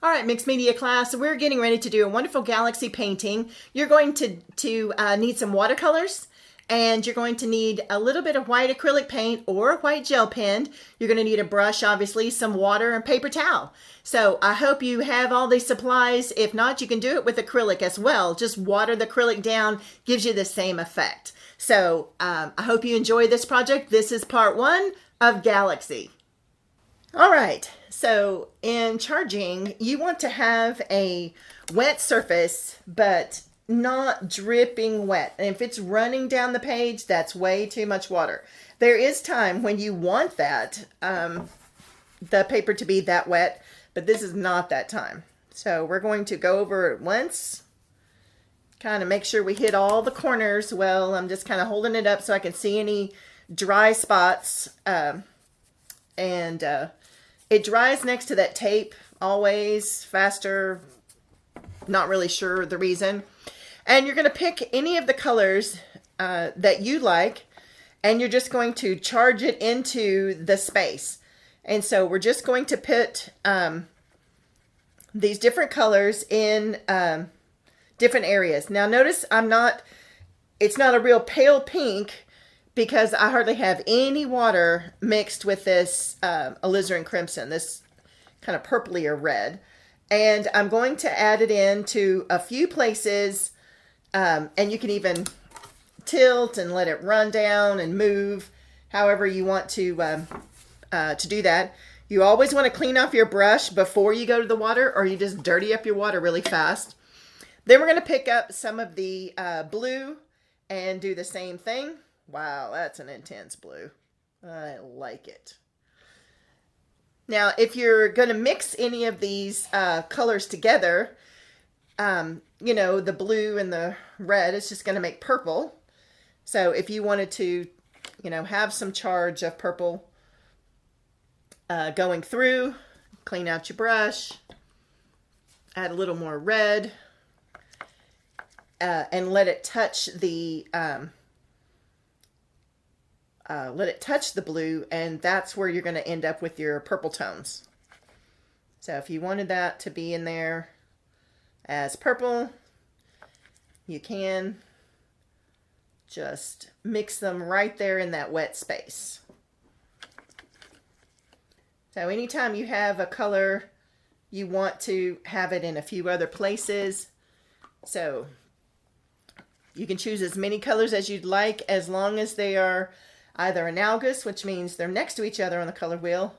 All right, mixed media class, we're getting ready to do a wonderful galaxy painting. You're going to need some watercolors, and you're going to need a little bit of white acrylic paint or a white gel pen. You're going to need a brush, obviously, some water, and paper towel. So I hope you have all these supplies. If not, you can do it with acrylic as well. Just water the acrylic down, gives you the same effect. So I hope you enjoy this project. This is part 1 of Galaxy. All right, so in charging, you want to have a wet surface, but not dripping wet. And if it's running down the page, that's way too much water. There is time when you want that, the paper to be that wet, but this is not that time. So we're going to go over it once, kind of make sure we hit all the corners. Well, I'm just kind of holding it up so I can see any dry spots, it dries next to that tape, always faster, not really sure the reason. And you're going to pick any of the colors that you like, and you're just going to charge it into the space. And so we're just going to put these different colors in different areas. Now notice it's not a real pale pink, because I hardly have any water mixed with this alizarin crimson, this kind of purplier red. And I'm going to add it into a few places, and you can even tilt and let it run down and move however you want to do that. You always want to clean off your brush before you go to the water, or you just dirty up your water really fast. Then we're going to pick up some of the blue and do the same thing. Wow, that's an intense blue. I like it. Now, if you're going to mix any of these colors together, you know, the blue and the red, it's just going to make purple. So if you wanted to, you know, have some charge of purple going through, clean out your brush, add a little more red, and let it touch the blue, and that's where you're going to end up with your purple tones. So if you wanted that to be in there as purple, you can just mix them right there in that wet space. So anytime you have a color, you want to have it in a few other places. So you can choose as many colors as you'd like, as long as they are either analogous, which means they're next to each other on the color wheel,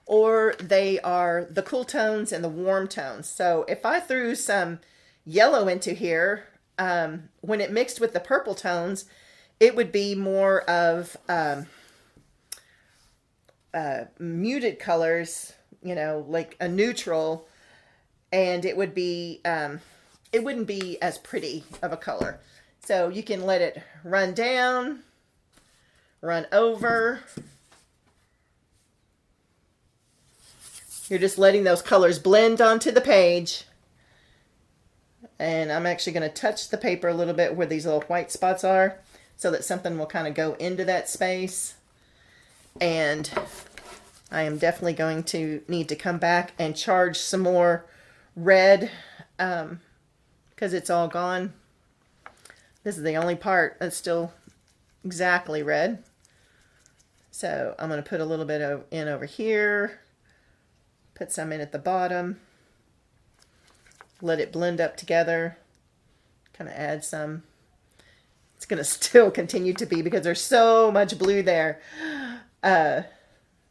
or they are the cool tones and the warm tones. So if I threw some yellow into here, when it mixed with the purple tones, it would be more of muted colors, you know, like a neutral, and it would be, it wouldn't be as pretty of a color. So you can let it run down, run over. You're just letting those colors blend onto the page. And I'm actually going to touch the paper a little bit where these little white spots are, so that something will kind of go into that space. And I am definitely going to need to come back and charge some more red, because it's all gone. This is the only part that's still exactly red. So I'm going to put a little bit in over here, put some in at the bottom, let it blend up together, kind of add some. It's going to still continue to be, because there's so much blue there,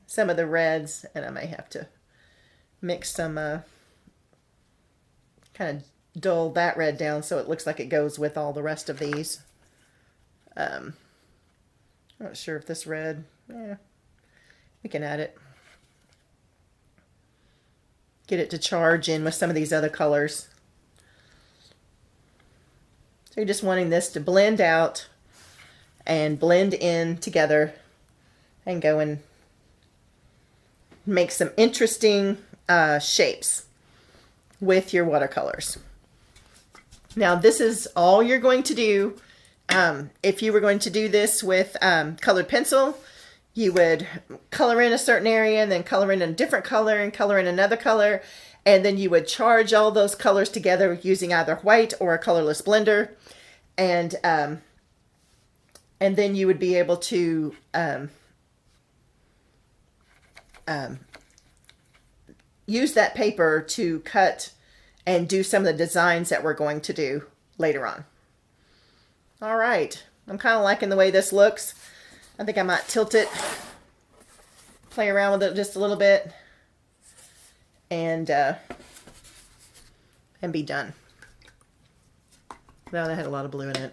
some of the reds, and I may have to mix some, kind of dull that red down so it looks like it goes with all the rest of these. I'm not sure if this red, yeah, we can add it. Get it to charge in with some of these other colors. So you're just wanting this to blend out and blend in together and go and make some interesting shapes with your watercolors. Now this is all you're going to do. If you were going to do this with colored pencil, you would color in a certain area and then color in a different color and color in another color, And then you would charge all those colors together using either white or a colorless blender. And then you would be able to use that paper to cut and do some of the designs that we're going to do later on. All right, I'm kind of liking the way this looks. I think I might tilt it, play around with it just a little bit, and be done. Wow, that had a lot of blue in it.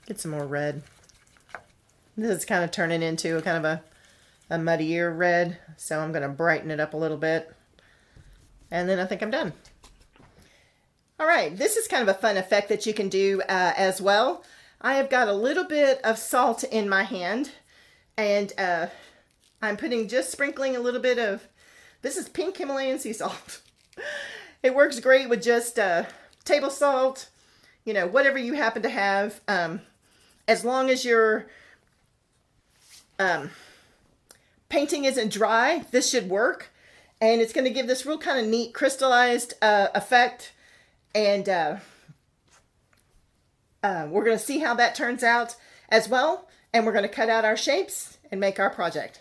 Get some more red. This is kind of turning into a kind of a muddier red, so I'm going to brighten it up a little bit. And then I think I'm done. All right, this is kind of a fun effect that you can do as well. I have got a little bit of salt in my hand, and I'm sprinkling a little bit of, this is pink Himalayan sea salt. It works great with just table salt, you know, whatever you happen to have. As long as your painting isn't dry, this should work. And it's going to give this real kind of neat crystallized effect. And we're going to see how that turns out as well. And we're going to cut out our shapes and make our project.